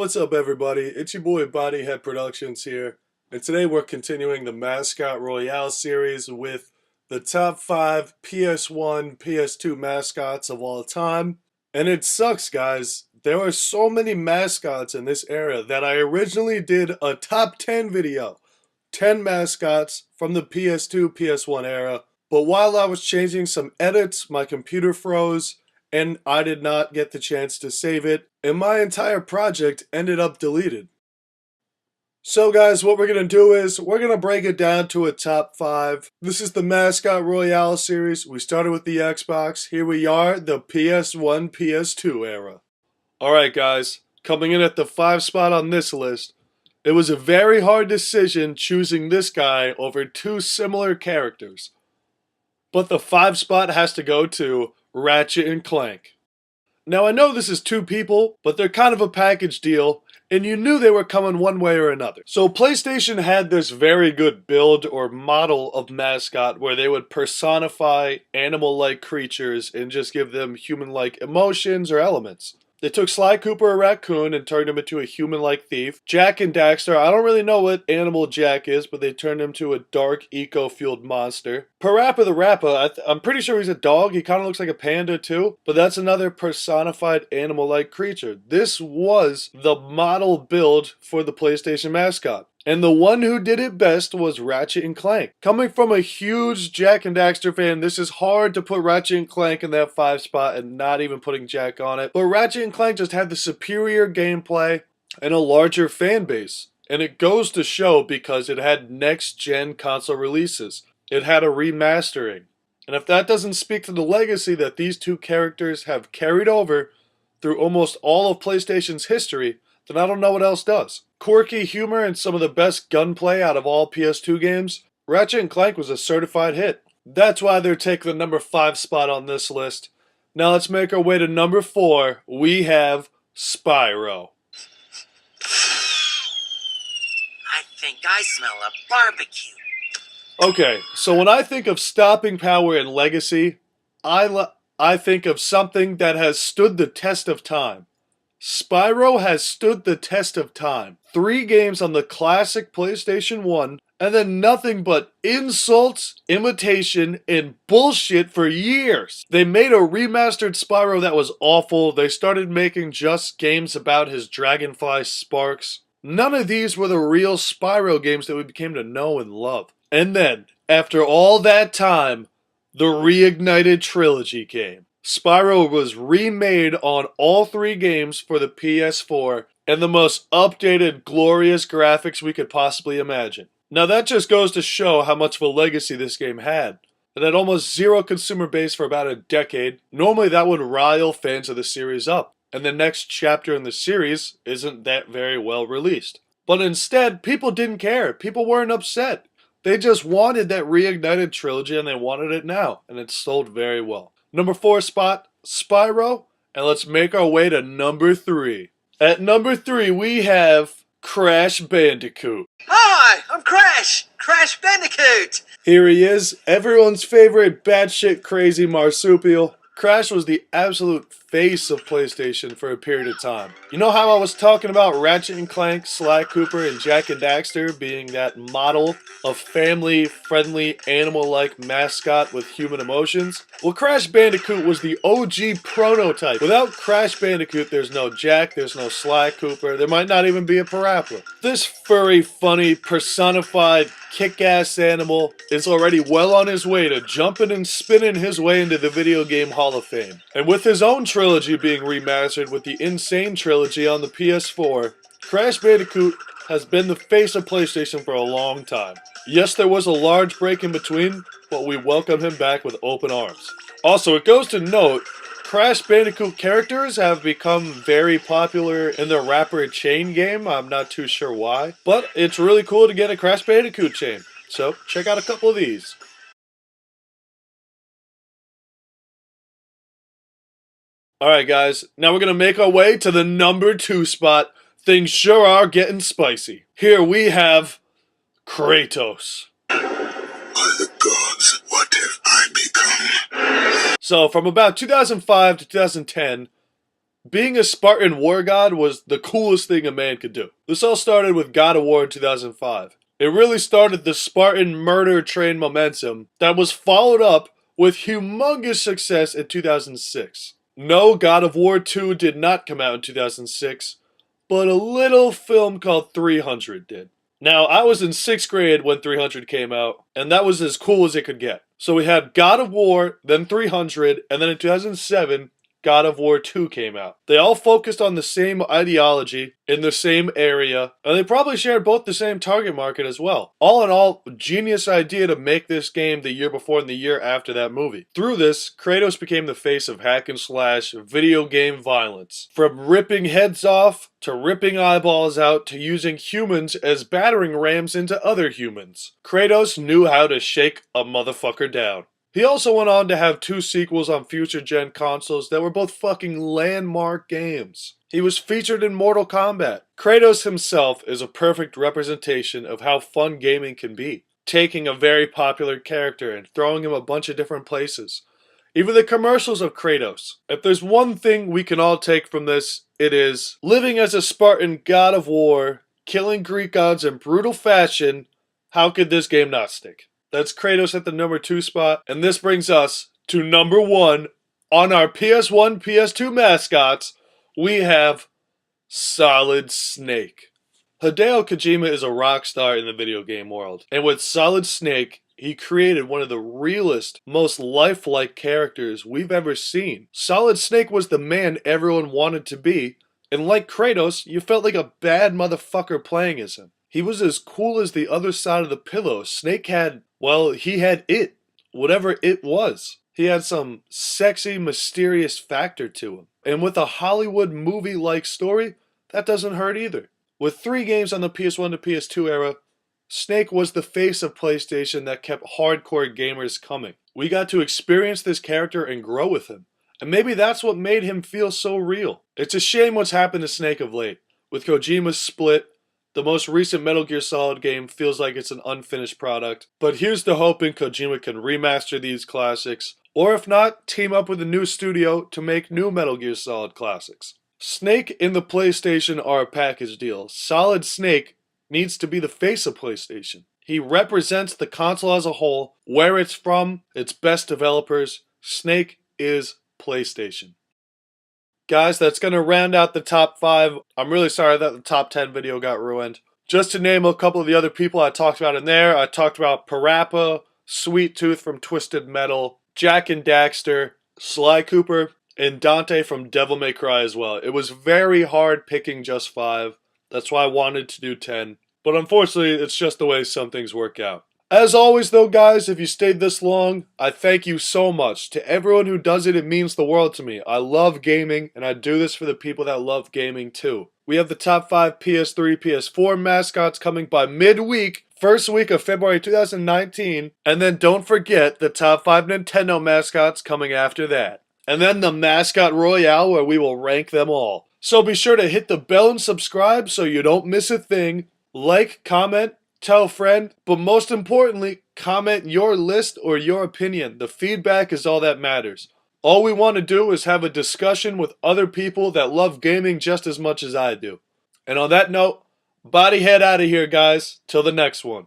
What's up, everybody? It's your boy Bodyhead Productions here, and today we're continuing the Mascot Royale series with the top 5 PS1, PS2 mascots of all time. And it sucks, guys. There are so many mascots in this era that I originally did a top 10 video. 10 mascots from the PS2, PS1 era. But while I was changing some edits, my computer froze, and I did not get the chance to save it, and my entire project ended up deleted. So guys, what we're going to do is, we're going to break it down to a top 5. This is the Mascot Royale series. We started with the Xbox. Here we are, the PS1, PS2 era. Alright guys, coming in at the 5 spot on this list, it was a very hard decision choosing this guy over two similar characters. But the 5 spot has to go to Ratchet and Clank. Now I know this is two people, but they're kind of a package deal, and you knew they were coming one way or another. So PlayStation had this very good build or model of mascot where they would personify animal-like creatures and just give them human-like emotions or elements. They took Sly Cooper, a raccoon, and turned him into a human-like thief. Jack and Daxter, I don't really know what animal Jack is, but they turned him to a dark, eco-fueled monster. Parappa the Rappa, I'm pretty sure he's a dog. He kind of looks like a panda too, but that's another personified animal-like creature. This was the model build for the PlayStation mascot. And the one who did it best was Ratchet and Clank. Coming from a huge Jack and Daxter fan, this is hard to put Ratchet and Clank in that 5 spot and not even putting Jack on it. But Ratchet and Clank just had the superior gameplay and a larger fan base. And it goes to show because it had next-gen console releases. It had a remastering. And if that doesn't speak to the legacy that these two characters have carried over through almost all of PlayStation's history, then I don't know what else does. Quirky humor and some of the best gunplay out of all PS2 games, Ratchet and Clank was a certified hit. That's why they're taking the number 5 spot on this list. Now let's make our way to number 4. We have Spyro. I think I smell a barbecue. Okay, so when I think of stopping power and legacy, I think of something that has stood the test of time. Spyro has stood the test of time. 3 games on the classic PlayStation 1, and then nothing but insults, imitation, and bullshit for years. They made a remastered Spyro that was awful. They started making just games about his dragonfly Sparks. None of these were the real Spyro games that we became to know and love. And then, after all that time, the Reignited Trilogy came. Spyro was remade on all 3 games for the PS4 and the most updated, glorious graphics we could possibly imagine. Now that just goes to show how much of a legacy this game had. It had almost zero consumer base for about a decade. Normally that would rile fans of the series up, and the next chapter in the series isn't that very well released. But instead, people didn't care. People weren't upset. They just wanted that Reignited Trilogy and they wanted it now, and it sold very well. Number 4 spot, Spyro, and let's make our way to number 3. At number 3, we have Crash Bandicoot. Hi, I'm Crash! Crash Bandicoot! Here he is, everyone's favorite batshit crazy marsupial. Crash was the absolute face of PlayStation for a period of time. You know how I was talking about Ratchet and Clank, Sly Cooper, and Jack and Daxter being that model of family-friendly, animal-like mascot with human emotions? Well, Crash Bandicoot was the OG prototype. Without Crash Bandicoot, there's no Jack, there's no Sly Cooper, there might not even be a Parappa. This furry, funny, personified, kick-ass animal is already well on his way to jumping and spinning his way into the video game Hall of Fame. And with his own trilogy being remastered with the Insane Trilogy on the PS4, Crash Bandicoot has been the face of PlayStation for a long time. Yes, there was a large break in between, but we welcome him back with open arms. Also, it goes to note, Crash Bandicoot characters have become very popular in the rapper chain game. I'm not too sure why, but it's really cool to get a Crash Bandicoot chain. So, check out a couple of these. Alright guys, now we're going to make our way to the number 2 spot. Things sure are getting spicy. Here we have Kratos. By the gods, what have I become? So from about 2005 to 2010, Being a Spartan war god was the coolest thing a man could do. This all started with God of War in 2005. It really started the Spartan murder train momentum that was followed up with humongous success in 2006. No, God of War 2 did not come out in 2006, but a little film called 300 did. Now, I was in 6th grade when 300 came out, and that was as cool as it could get. So we had God of War, then 300, and then in 2007, God of War 2 came out. They all focused on the same ideology in the same area, and they probably shared both the same target market as well. All in all, genius idea to make this game the year before and the year after that movie. Through this, Kratos became the face of hack and slash video game violence. From ripping heads off, to ripping eyeballs out, to using humans as battering rams into other humans. Kratos knew how to shake a motherfucker down. He also went on to have 2 sequels on future-gen consoles that were both fucking landmark games. He was featured in Mortal Kombat. Kratos himself is a perfect representation of how fun gaming can be. Taking a very popular character and throwing him a bunch of different places. Even the commercials of Kratos. If there's one thing we can all take from this, it is living as a Spartan god of war, killing Greek gods in brutal fashion. How could this game not stick? That's Kratos at the number 2 spot, and this brings us to number 1 on our PS1, PS2 mascots. We have Solid Snake. Hideo Kojima is a rock star in the video game world, and with Solid Snake, he created one of the realest, most lifelike characters we've ever seen. Solid Snake was the man everyone wanted to be, and like Kratos, you felt like a bad motherfucker playing as him. He was as cool as the other side of the pillow. Snake had, well, he had it. Whatever it was. He had some sexy, mysterious factor to him. And with a Hollywood movie-like story, that doesn't hurt either. With 3 games on the PS1 to PS2 era, Snake was the face of PlayStation that kept hardcore gamers coming. We got to experience this character and grow with him. And maybe that's what made him feel so real. It's a shame what's happened to Snake of late. With Kojima's split, the most recent Metal Gear Solid game feels like it's an unfinished product. But here's the hoping Kojima can remaster these classics, or if not, team up with a new studio to make new Metal Gear Solid classics. Snake and the PlayStation are a package deal. Solid Snake needs to be the face of PlayStation. He represents the console as a whole, where it's from, its best developers. Snake is PlayStation. Guys, that's going to round out the top 5. I'm really sorry that the top 10 video got ruined. Just to name a couple of the other people I talked about in there, I talked about Parappa, Sweet Tooth from Twisted Metal, Jak and Daxter, Sly Cooper, and Dante from Devil May Cry as well. It was very hard picking just 5. That's why I wanted to do 10. But unfortunately, it's just the way some things work out. As always though, guys, if you stayed this long, I thank you so much. To everyone who does it, it means the world to me. I love gaming, and I do this for the people that love gaming too. We have the top 5 PS3, PS4 mascots coming by midweek, first week of February 2019. And then don't forget the top 5 Nintendo mascots coming after that. And then the Mascot Royale, where we will rank them all. So be sure to hit the bell and subscribe so you don't miss a thing. Like, comment, tell a friend, but most importantly, comment your list or your opinion. The feedback is all that matters. All we want to do is have a discussion with other people that love gaming just as much as I do. And on that note, body head out of here, guys. Till the next one.